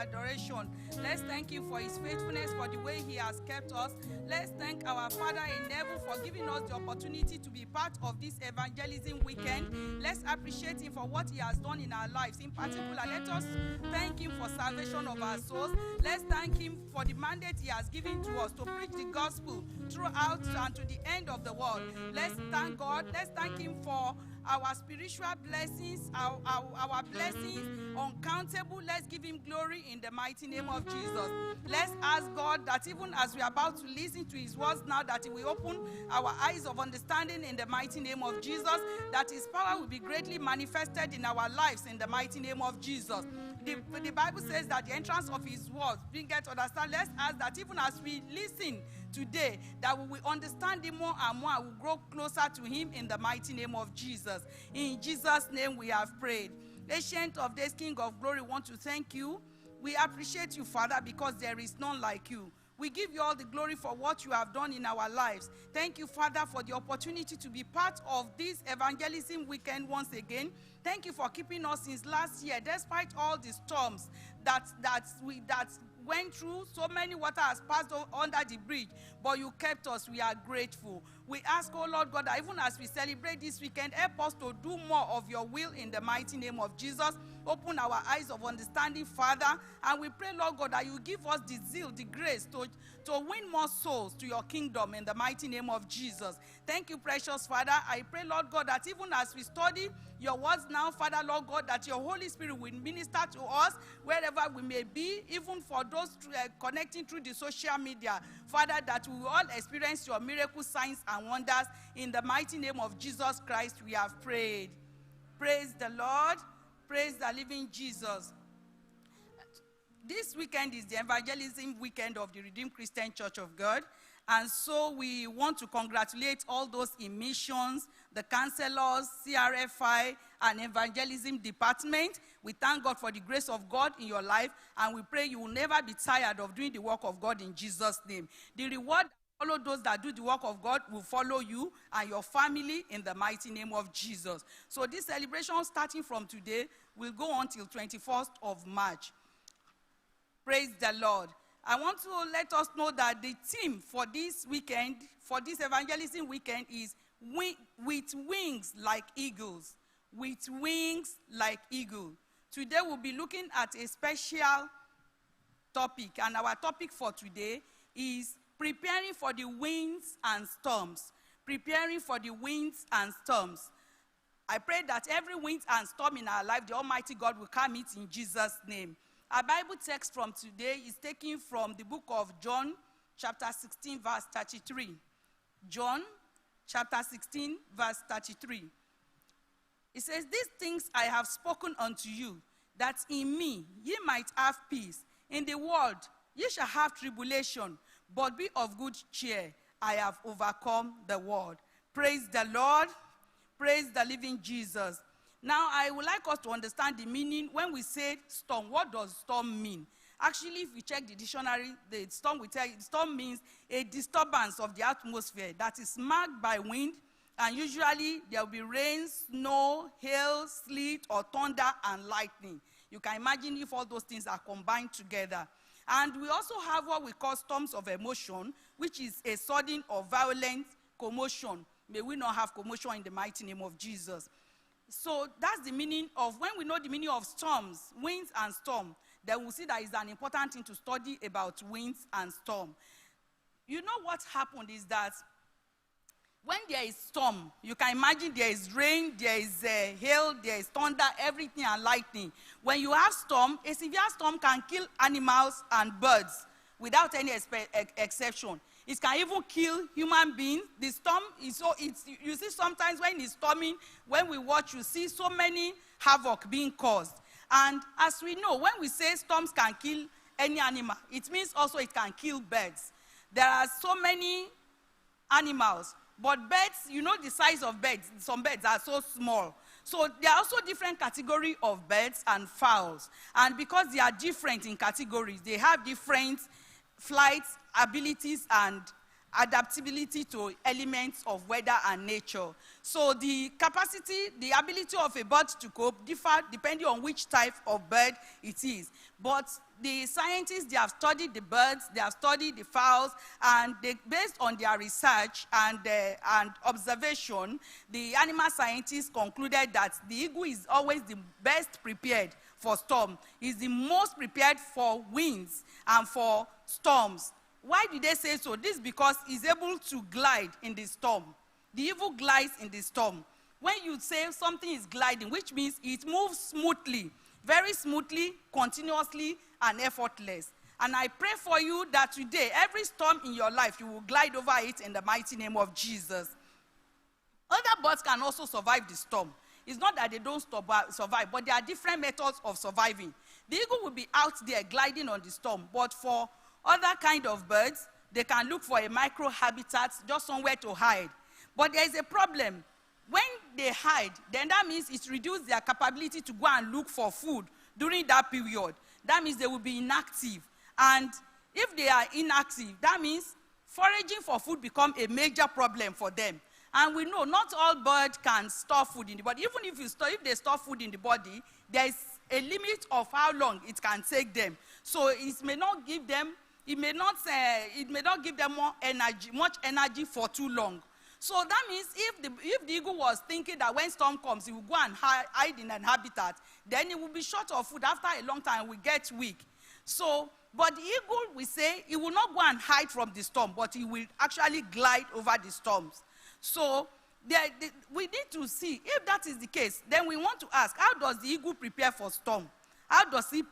adoration. Let's thank him for his faithfulness, for the way he has kept us. Let's thank our Father in heaven for giving us the opportunity to be part of this evangelism weekend. Let's appreciate him for what he has done in our lives. In particular, let us thank him for salvation of our souls. Let's thank him for the mandate he has given to us to preach the gospel throughout and to the end of the world. Let's thank God. Let's thank him for our spiritual blessings, our blessings, uncountable. Let's give him glory in the mighty name of Jesus. Let's ask God that even as we are about to listen to his words now, that he will open our eyes of understanding in the mighty name of Jesus, that his power will be greatly manifested in our lives in the mighty name of Jesus. The Bible says that the entrance of his words bringeth understand. Let's ask that even as we listen today, that we will understand him more and more, will grow closer to him in the mighty name of Jesus. In Jesus' name we have prayed. Ancient of days, King of glory, want to thank you. We appreciate you, Father, because there is none like you. We give you all the glory for what you have done in our lives. Thank you, Father, for the opportunity to be part of this evangelism weekend once again. Thank you for keeping us since last year, despite all the storms that went through. So many water has passed under the bridge, but you kept us. We are grateful. We ask, oh Lord God, that even as we celebrate this weekend, help us to do more of your will in the mighty name of Jesus. Open our eyes of understanding, Father, and we pray, Lord God, that you give us the zeal, the grace to win more souls to your kingdom in the mighty name of Jesus. Thank you, precious Father. I pray, Lord God, that even as we study your words now, Father, Lord God, that your Holy Spirit will minister to us wherever we may be, even for those connecting through the social media. Father, that we will all experience your miracle signs and wonders. In the mighty name of Jesus Christ, we have prayed. Praise the Lord. Praise the living Jesus. This weekend is the evangelism weekend of the Redeemed Christian Church of God. And so we want to congratulate all those in missions, the counselors, CRFI, and evangelism department. We thank God for the grace of God in your life, and we pray you will never be tired of doing the work of God in Jesus' name. The reward follow those that do the work of God will follow you and your family in the mighty name of Jesus. So this celebration starting from today will go on till 21st of March. Praise the Lord. I want to let us know that the theme for this weekend, for this evangelism weekend, is with wings like eagles. With wings like eagles. Today we'll be looking at a special topic, and our topic for today is preparing for the winds and storms. Preparing for the winds and storms. I pray that every wind and storm in our life, the Almighty God will calm it in Jesus' name. Our Bible text from today is taken from the book of John, chapter 16, verse 33. John, chapter 16, verse 33. It says, "These things I have spoken unto you, that in me ye might have peace. In the world ye shall have tribulation, but be of good cheer. I have overcome the world." Praise the Lord. Praise the living Jesus. Now, I would like us to understand the meaning when we say storm. What does storm mean? Actually, if you check the dictionary, the storm will tell you, storm means a disturbance of the atmosphere that is marked by wind, and usually there will be rain, snow, hail, sleet, or thunder and lightning. You can imagine if all those things are combined together. And we also have what we call storms of emotion, which is a sudden or violent commotion. May we not have commotion in the mighty name of Jesus. So that's the meaning of, when we know the meaning of storms, winds and storm, then we'll see that it's an important thing to study about winds and storm. You know what happened is that when there is storm, you can imagine there is rain, there is hail, there is thunder, everything and lightning. When you have storm, a severe storm can kill animals and birds without any exception. It can even kill human beings. The storm is so, you see sometimes when it's storming, when we watch, you see so many havoc being caused. And as we know, when we say storms can kill any animal, it means also it can kill birds. There are so many animals, but birds, you know the size of birds. Some birds are so small. So there are also different categories of birds and fowls. And because they are different in categories, they have different flight abilities and adaptability to elements of weather and nature. So the capacity, the ability of a bird to cope differ depending on which type of bird it is. But the scientists, they have studied the birds, they have studied the fowls, and based on their research and observation, the animal scientists concluded that the eagle is always the best prepared for storm. Is the most prepared for winds and for storms. Why did they say so? This is because it's able to glide in the storm. The eagle glides in the storm. When you say something is gliding, which means it moves smoothly, very smoothly, continuously, and effortless. And I pray for you that today, every storm in your life, you will glide over it in the mighty name of Jesus. Other birds can also survive the storm. It's not that they don't survive, but there are different methods of surviving. The eagle will be out there gliding on the storm, but for other kind of birds, they can look for a micro-habitat, just somewhere to hide. But there is a problem. When they hide, then that means it reduces their capability to go and look for food during that period. That means they will be inactive. And if they are inactive, that means foraging for food becomes a major problem for them. And we know not all birds can store food in the body. Even if they store food in the body, there is a limit of how long it can take them. So it may not give them much energy for too long. So that means if the eagle was thinking that when storm comes, he will go and hide in an habitat, then he will be short of food after a long time, will get weak. So, but the eagle, we say, he will not go and hide from the storm, but he will actually glide over the storms. So we need to see, if that is the case, then we want to ask, how does the eagle prepare for storm? How does the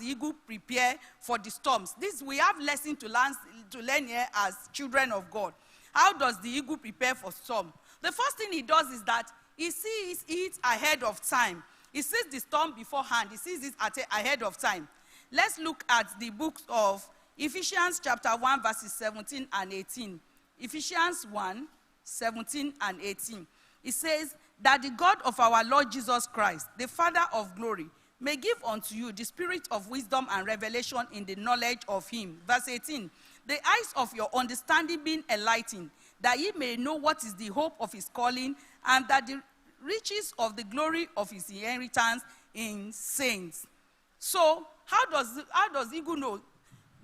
eagle prepare for the storms? We have lesson to learn here as children of God. How does the eagle prepare for storm? The first thing he does is that he sees it ahead of time. He sees the storm beforehand. He sees it ahead of time. Let's look at the book of Ephesians chapter 1, verses 17 and 18. Ephesians 1, 17 and 18. It says, that the God of our Lord Jesus Christ, the Father of glory, may give unto you the spirit of wisdom and revelation in the knowledge of him. Verse 18, the eyes of your understanding being enlightened, that ye may know what is the hope of his calling, and that the riches of the glory of his inheritance in saints. So, how does eagle know?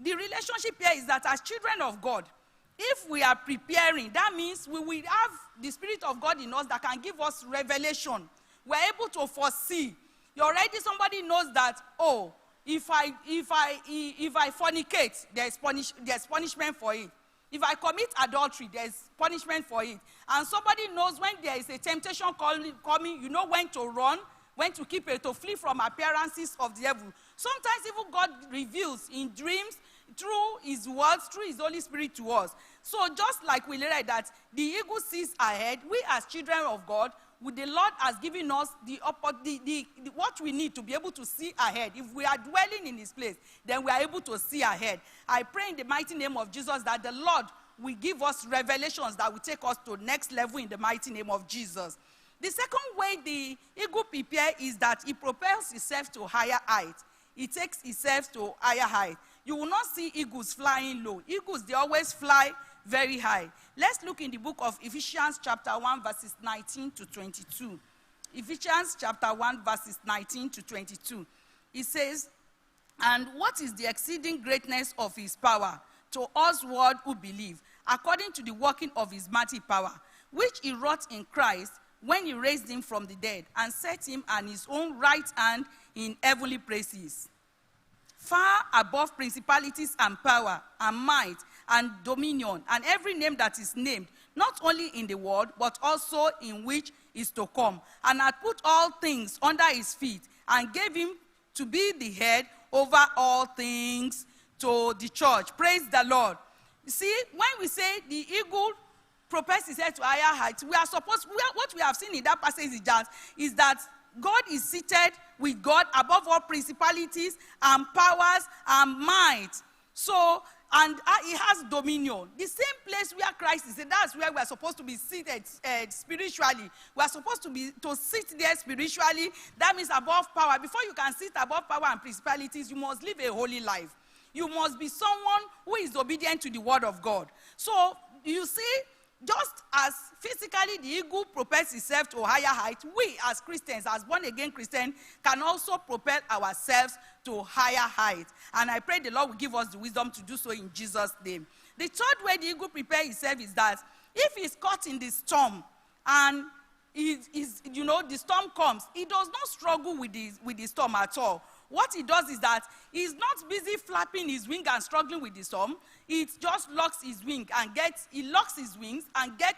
The relationship here is that as children of God, if we are preparing, that means we will have the Spirit of God in us that can give us revelation. We're able to foresee. Somebody knows that, oh, if I fornicate, there's punishment for it. If I commit adultery, there's punishment for it. And somebody knows when there is a temptation coming, you know when to run, when to to flee from appearances of the devil. Sometimes even God reveals in dreams, through his words, through his Holy Spirit to us. So just like we read that the eagle sees ahead, we as children of God, the Lord has given us what we need to be able to see ahead. If we are dwelling in his place, then we are able to see ahead. I pray in the mighty name of Jesus that the Lord will give us revelations that will take us to the next level in the mighty name of Jesus. The second way the eagle prepares is that he propels himself to higher height. He takes himself to higher height. You will not see eagles flying low. Eagles, they always fly very high. Let's look in the book of Ephesians chapter 1, verses 19 to 22. Ephesians chapter 1, verses 19 to 22. It says, and what is the exceeding greatness of his power to us who believe, according to the working of his mighty power, which he wrought in Christ when he raised him from the dead and set him on his own right hand in heavenly places, far above principalities and power and might and dominion and every name that is named, not only in the world, but also in which is to come, and had put all things under his feet, and gave him to be the head over all things to the church. Praise the Lord. You see, when we say the eagle propels his head to higher heights, what we have seen in that passage is that God is seated with God above all principalities and powers and might. So, and he has dominion. The same place where Christ is, that's where we are supposed to be seated spiritually. We are supposed to sit there spiritually. That means above power. Before you can sit above power and principalities, you must live a holy life. You must be someone who is obedient to the word of God. So, you see, just as physically the eagle propels itself to a higher height, we as Christians, as born-again Christians, can also propel ourselves to higher heights. And I pray the Lord will give us the wisdom to do so in Jesus' name. The third way the eagle prepares itself is that if he's caught in the storm and the storm comes, he does not struggle with the storm at all. What he does is that he's not busy flapping his wing and struggling with the storm. He just locks his wings and gets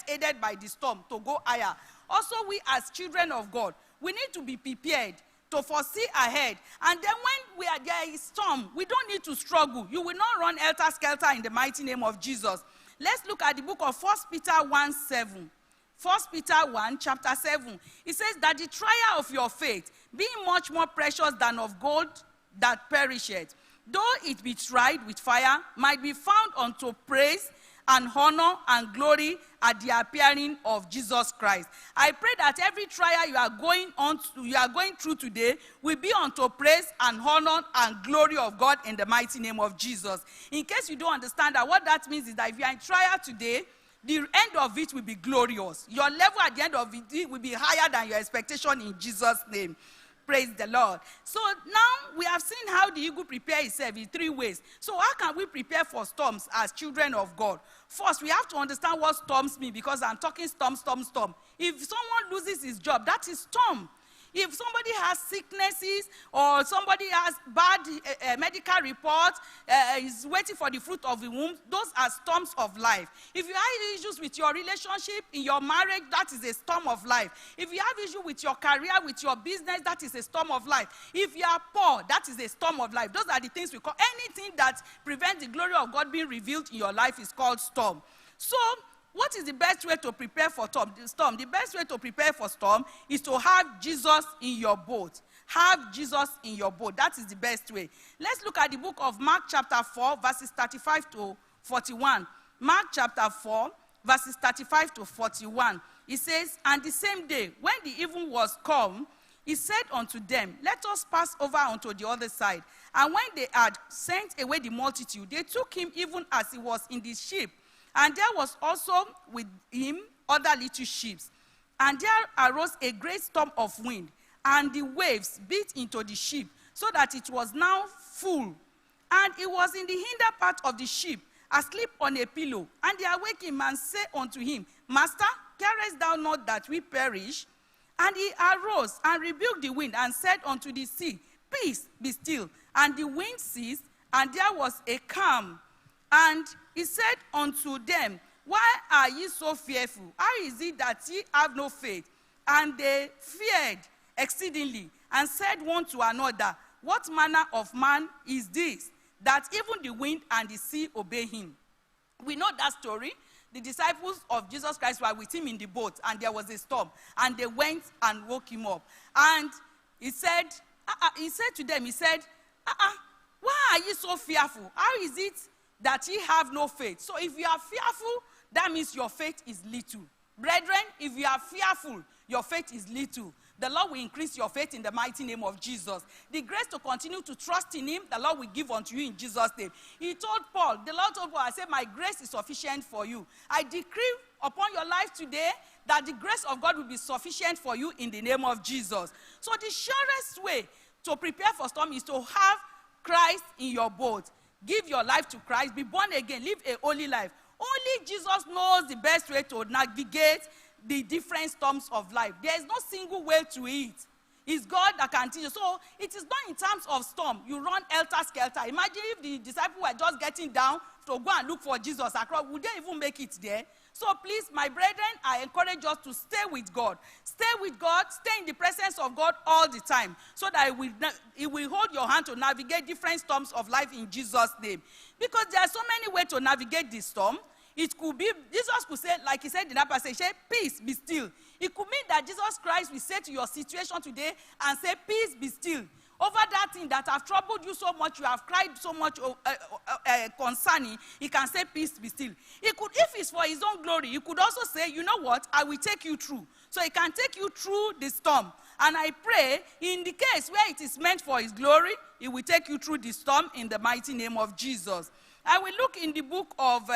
aided by the storm to go higher. Also, we as children of God, we need to be prepared to foresee ahead. And then when there is storm, we don't need to struggle. You will not run helter-skelter in the mighty name of Jesus. Let's look at the book of 1 Peter 1:7. 1 Peter 1, chapter 7. It says that the trial of your faith, being much more precious than of gold that perisheth, though it be tried with fire, might be found unto praise and honor and glory at the appearing of Jesus Christ. I pray that every trial you are going through today will be unto praise and honor and glory of God in the mighty name of Jesus. In case you don't understand that, what that means is that if you are in trial today, the end of it will be glorious. Your level at the end of it will be higher than your expectation in Jesus' name. Praise the Lord. So now we have seen how the eagle prepares itself in 3 ways. So how can we prepare for storms as children of God? First, we have to understand what storms mean, because I'm talking storm. If someone loses his job, that is storm. If somebody has sicknesses or somebody has bad medical reports, is waiting for the fruit of the womb, those are storms of life. If you have issues with your relationship, in your marriage, that is a storm of life. If you have issues with your career, with your business, that is a storm of life. If you are poor, that is a storm of life. Those are the things we call, anything that prevents the glory of God being revealed in your life is called storm. So, what is the best way to prepare for storm? The best way to prepare for storm is to have Jesus in your boat. Have Jesus in your boat. That is the best way. Let's look at the book of Mark chapter 4, verses 35 to 41. Mark chapter 4, verses 35 to 41. It says, and the same day, when the even was come, he said unto them, let us pass over unto the other side. And when they had sent away the multitude, they took him even as he was in the ship. And there was also with him other little ships. And there arose a great storm of wind, and the waves beat into the ship, so that it was now full. And he was in the hinder part of the ship, asleep on a pillow. And they awake him and say unto him, Master, carest thou not that we perish? And he arose and rebuked the wind, and said unto the sea, Peace, be still. And the wind ceased, and there was a calm. And he said unto them, why are ye so fearful? How is it that ye have no faith? And they feared exceedingly, and said one to another, what manner of man is this, that even the wind and the sea obey him? We know that story. The disciples of Jesus Christ were with him in the boat, and there was a storm. And they went and woke him up. And he said to them, why are ye so fearful? How is it that ye have no faith? So if you are fearful, that means your faith is little. Brethren, if you are fearful, your faith is little. The Lord will increase your faith in the mighty name of Jesus. The grace to continue to trust in him, the Lord will give unto you in Jesus' name. He told Paul, the Lord told Paul, I said, my grace is sufficient for you. I decree upon your life today that the grace of God will be sufficient for you in the name of Jesus. So the surest way to prepare for storm is to have Christ in your boat. Give your life to Christ, be born again, live a holy life. Only Jesus knows the best way to navigate the different storms of life. There is no single way to it. It's God that can teach you. So it is not in terms of storm. You run helter-skelter. Imagine if the disciples were just getting down to go and look for Jesus across. Would they even make it there? So please, my brethren, I encourage us to stay with God. Stay with God. Stay in the presence of God all the time, so that He will hold your hand to navigate different storms of life in Jesus' name. Because there are so many ways to navigate this storm. It could be, Jesus could say, like he said in that passage, peace, be still. It could mean that Jesus Christ will say to your situation today and say, peace, be still. Over that thing that have troubled you so much, you have cried so much concerning, he can say, peace, be still. He could, if it's for his own glory, he could also say, you know what, I will take you through. So he can take you through the storm And I pray, in the case where it is meant for his glory, he will take you through the storm in the mighty name of Jesus. I will look in the book of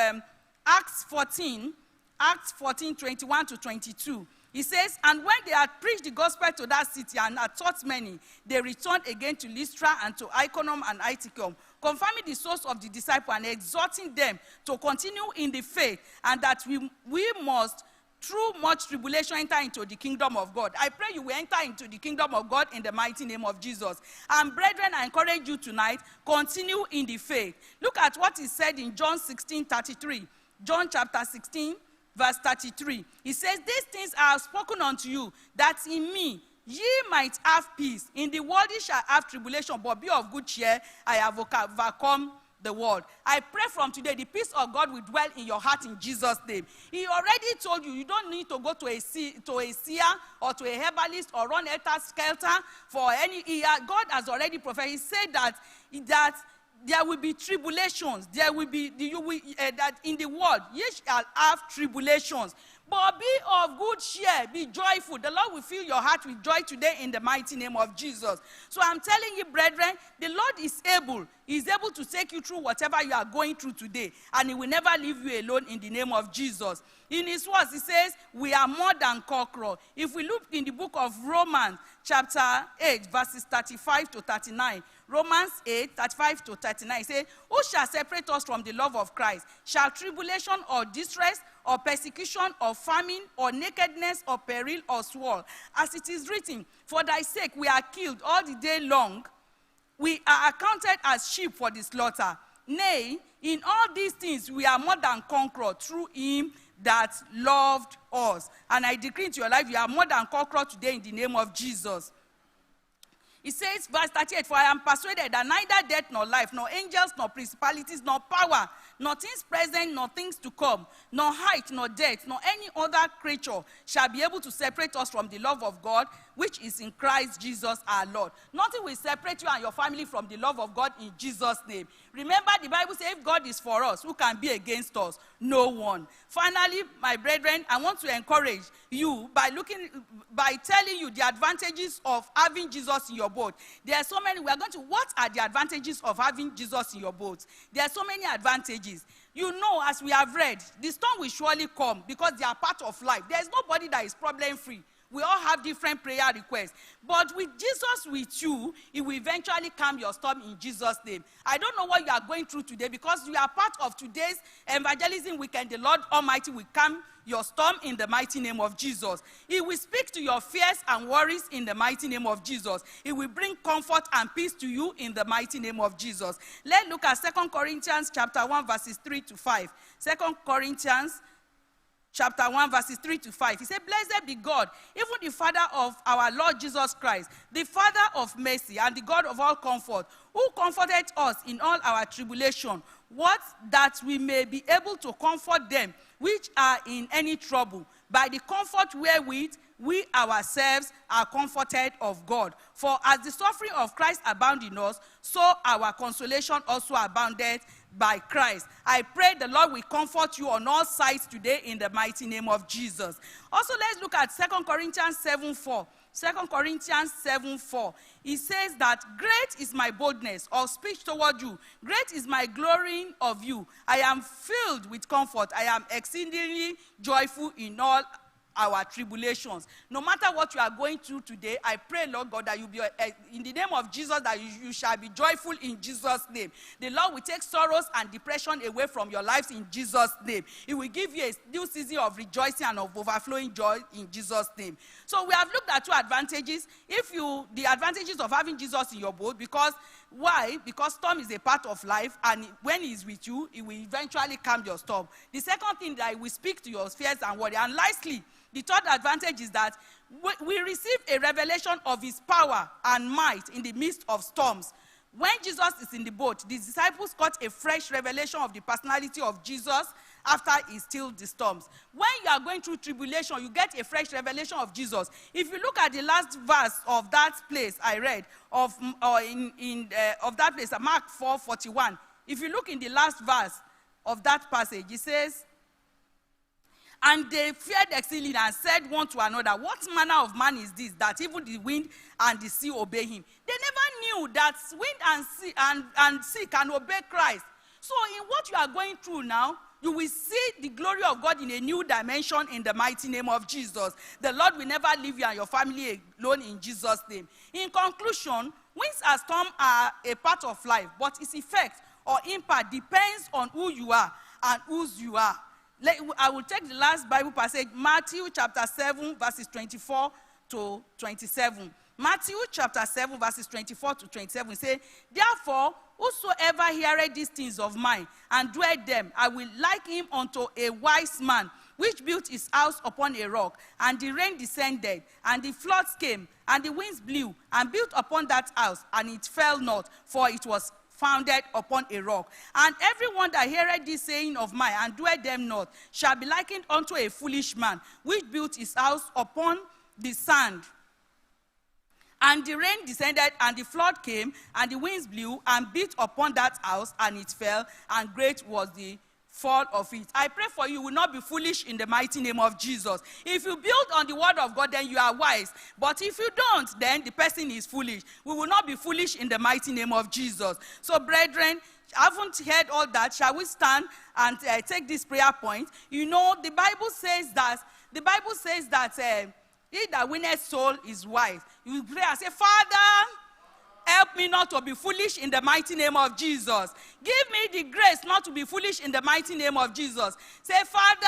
Acts 14, 21 to 22. He says, and when they had preached the gospel to that city and had taught many, they returned again to Lystra and to Iconium and Iconium, confirming the souls of the disciples and exhorting them to continue in the faith, and that we must, through much tribulation, enter into the kingdom of God. I pray you will enter into the kingdom of God in the mighty name of Jesus. And brethren, I encourage you tonight, continue in the faith. Look at what is said in John 16:33. John chapter 16, verse 33. He says, these things I have spoken unto you, that in me ye might have peace. In the world ye shall have tribulation, but be of good cheer. I have overcome the world. I pray from today, the peace of God will dwell in your heart in Jesus' name. He already told you, you don't need to go to a seer or to a herbalist or run helter-skelter for any ear. God has already prophesied. He said that there will be tribulations. There will be, that in the world, ye shall have tribulations. But be of good cheer, be joyful. The Lord will fill your heart with joy today in the mighty name of Jesus. So I'm telling you, brethren, the Lord is able. He is able to take you through whatever you are going through today. And he will never leave you alone in the name of Jesus. In his words, he says, we are more than conquerors. If we look in the book of Romans, chapter 8, verses 35 to 39, Romans 8, 35 to 39, it says, who shall separate us from the love of Christ? Shall tribulation or distress or persecution or famine or nakedness or peril or sword? As it is written, for thy sake we are killed all the day long. We are accounted as sheep for the slaughter. Nay, in all these things we are more than conquerors through him that loved us. And I decree into your life, you are more than conquerors today in the name of Jesus. It says, verse 38, for I am persuaded that neither death nor life, nor angels, nor principalities, nor power, nor things present, nor things to come, nor height, nor depth, nor any other creature shall be able to separate us from the love of God, which is in Christ Jesus our Lord. Nothing will separate you and your family from the love of God in Jesus' name. Remember, the Bible says, if God is for us, who can be against us? No one. Finally, my brethren, I want to encourage you by telling you the advantages of having Jesus in your boat. There are so many. What are the advantages of having Jesus in your boat? There are so many advantages. You know, as we have read, the storm will surely come because they are part of life. There is nobody that is problem-free. We all have different prayer requests. But with Jesus with you, he will eventually calm your storm in Jesus' name. I don't know what you are going through today because you are part of today's evangelism weekend. The Lord Almighty will calm your storm in the mighty name of Jesus. He will speak to your fears and worries in the mighty name of Jesus. He will bring comfort and peace to you in the mighty name of Jesus. Let's look at 2 Corinthians chapter 1, verses 3 to 5. 2 Corinthians chapter 1, verses 3 to 5. He said, blessed be God, even the Father of our Lord Jesus Christ, the Father of mercy and the God of all comfort, who comforted us in all our tribulation, what that we may be able to comfort them which are in any trouble, by the comfort wherewith we ourselves are comforted of God. For as the suffering of Christ abounded in us, so our consolation also abounded by Christ. I pray the Lord will comfort you on all sides today in the mighty name of Jesus. Also, let's look at 2 Corinthians 7:4. 2 Corinthians 7:4. It says that great is my boldness of speech toward you. Great is my glorying of you. I am filled with comfort. I am exceedingly joyful in all our tribulations. No matter what you are going through today, I pray, Lord God, that you be in the name of Jesus, that you shall be joyful in Jesus' name. The Lord will take sorrows and depression away from your lives in Jesus' name. He will give you a new season of rejoicing and of overflowing joy in Jesus' name. So we have looked at two advantages. The advantages of having Jesus in your boat, because why? Because storm is a part of life, and when he is with you, he will eventually calm your storm. The second thing, that he will speak to your fears and worry. And lastly, the third advantage is that we receive a revelation of his power and might in the midst of storms. When Jesus is in the boat, the disciples got a fresh revelation of the personality of Jesus after he stilled the storms. When you are going through tribulation, you get a fresh revelation of Jesus. If you look at the last verse of that place I read, of that place, Mark 4:41, if you look in the last verse of that passage, it says, And they feared exceedingly and said one to another, what manner of man is this, that even the wind and the sea obey him? They never knew that wind and sea can obey Christ. So in what you are going through now, you will see the glory of God in a new dimension in the mighty name of Jesus. The Lord will never leave you and your family alone in Jesus' name. In conclusion, winds and storms are a part of life, but its effect or impact depends on who you are and whose you are. I will take the last Bible passage, Matthew chapter 7, verses 24 to 27. Matthew chapter 7, verses 24 to 27 say, therefore, whosoever heareth these things of mine and doeth them, I will like him unto a wise man, which built his house upon a rock, and the rain descended, and the floods came, and the winds blew, and built upon that house, and it fell not, for it was founded upon a rock. And everyone that heareth this saying of mine and doeth them not shall be likened unto a foolish man, which built his house upon the sand. And the rain descended, and the flood came, and the winds blew, and beat upon that house, and it fell, and great was the fall of it. I pray for you will not be foolish in the mighty name of Jesus. If you build on the word of God, then you are wise. But if you don't, then the person is foolish. We will not be foolish in the mighty name of Jesus. So, brethren, haven't heard all that. Shall we stand and take this prayer point? You know, the Bible says that he that winneth soul is wise. You pray and say, Father, help me not to be foolish in the mighty name of Jesus. Give me the grace not to be foolish in the mighty name of Jesus. Say, Father,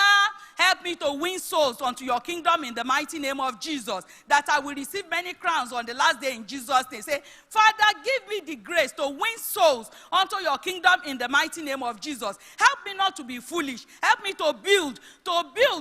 help me to win souls unto your kingdom in the mighty name of Jesus, that I will receive many crowns on the last day in Jesus' name. Say, Father, give me the grace to win souls unto your kingdom in the mighty name of Jesus. Help me not to be foolish. Help me to build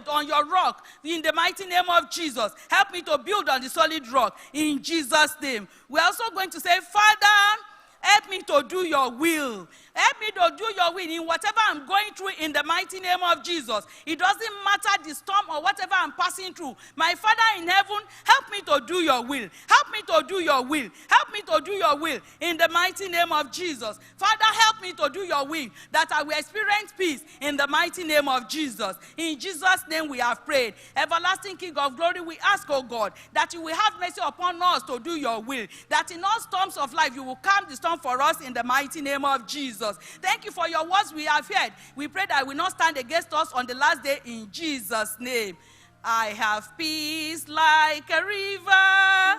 on your rock in the mighty name of Jesus. Help me to build on the solid rock in Jesus' name. We're also going to say, Father, help me to do your will. Help me to do your will in whatever I'm going through in the mighty name of Jesus. It doesn't matter the storm or whatever I'm passing through. My Father in heaven, help me to do your will. Help me to do your will. Help me to do your will in the mighty name of Jesus. Father, help me to do your will, that I will experience peace in the mighty name of Jesus. In Jesus' name we have prayed. Everlasting King of glory, we ask, oh God, that you will have mercy upon us to do your will, that in all storms of life you will calm the storm for us in the mighty name of Jesus. Thank you for your words we have heard. We pray that will not stand against us on the last day in Jesus' name. I have peace like a river,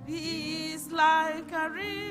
peace like a river.